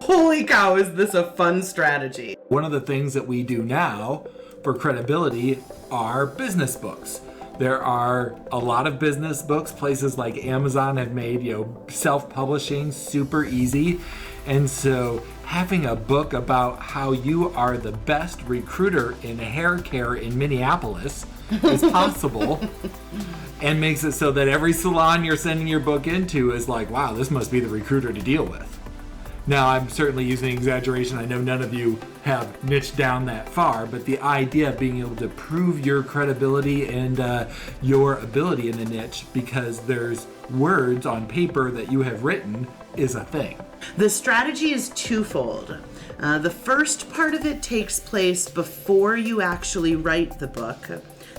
Holy cow, is this a fun strategy? One of the things that we do now for credibility are business books. There are a lot of business books. Places like Amazon have made, self-publishing super easy. And so having a book about how you are the best recruiter in hair care in Minneapolis is possible and makes it so that every salon you're sending your book into is like, wow, this must be the recruiter to deal with. Now, I'm certainly using exaggeration. I know none of you have niched down that far, but the idea of being able to prove your credibility and your ability in the niche because there's words on paper that you have written is a thing. The strategy is twofold. The first part of it takes place before you actually write the book.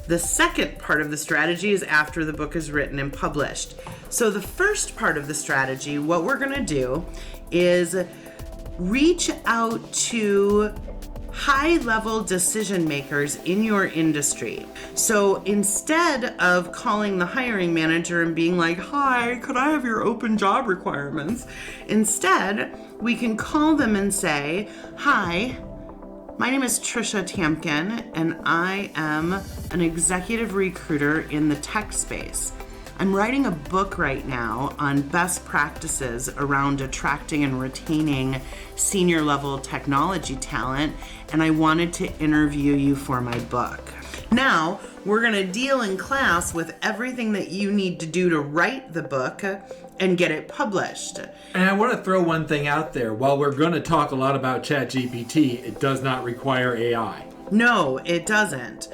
The second part of the strategy is after the book is written and published. So the first part of the strategy, what we're going to do is reach out to high-level decision makers in your industry. So instead of calling the hiring manager and being like, hi, could I have your open job requirements? Instead, we can call them and say, hi, my name is Trisha Tamkin, and I am an executive recruiter in the tech space. I'm writing a book right now on best practices around attracting and retaining senior level technology talent, and I wanted to interview you for my book. Now, we're going to deal in class with everything that you need to do to write the book and get it published. And I want to throw one thing out there. While we're going to talk a lot about ChatGPT, it does not require AI. No, it doesn't.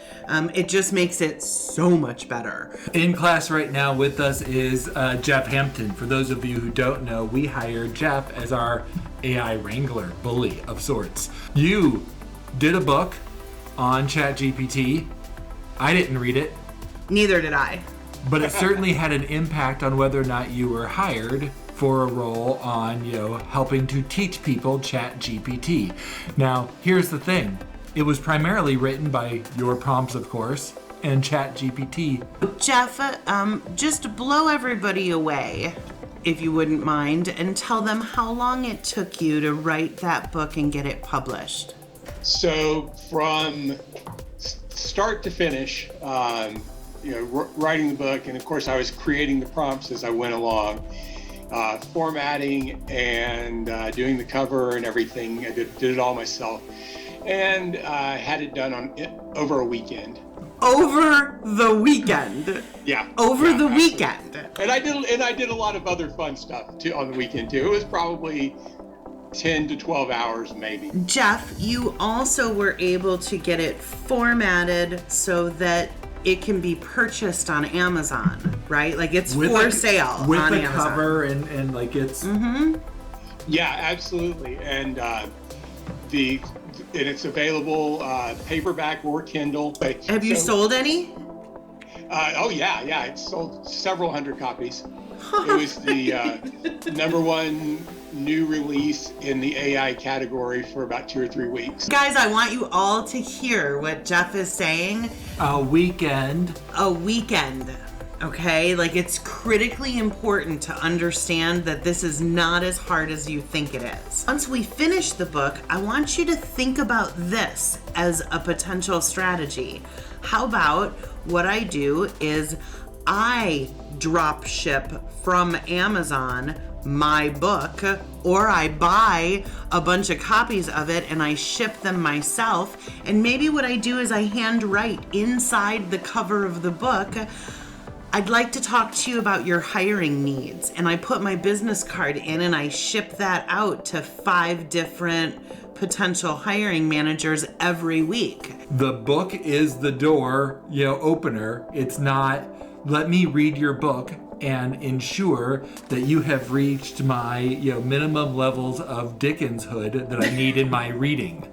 It just makes it so much better. In class right now with us is Jeff Hampton. For those of you who don't know, we hired Jeff as our AI wrangler, bully of sorts. You did a book on ChatGPT. I didn't read it. Neither did I. But it certainly had an impact on whether or not you were hired for a role on, helping to teach people ChatGPT. Now, here's the thing. It was primarily written by your prompts, of course, and ChatGPT. Jeff, just blow everybody away, if you wouldn't mind, and tell them how long it took you to write that book and get it published. So from start to finish, writing the book, and of course I was creating the prompts as I went along, formatting and doing the cover and everything. I did it all myself. And had it done over a weekend. Over the weekend? Yeah. Over the absolutely. weekend. And I did a lot of other fun stuff too on the weekend too. It was probably 10 to 12 hours maybe. Jeff, you also were able to get it formatted so that it can be purchased on Amazon, right? Like it's for sale with on the Amazon. cover and like it's. Mm-hmm. Yeah, absolutely. And it's available paperback or Kindle. Have you sold any? Oh yeah, it's sold several hundred copies. It was the number one new release in the AI category for about 2 or 3 weeks. Guys, I want you all to hear what Jeff is saying. A weekend. Okay? Like, it's critically important to understand that this is not as hard as you think it is. Once we finish the book, I want you to think about this as a potential strategy. How about what I do is I drop ship from Amazon my book, or I buy a bunch of copies of it and I ship them myself. And maybe what I do is I handwrite inside the cover of the book, I'd like to talk to you about your hiring needs. And I put my business card in and I ship that out to 5 different potential hiring managers every week. The book is the door, opener. It's not, let me read your book and ensure that you have reached my, minimum levels of Dickenshood that I need in my reading.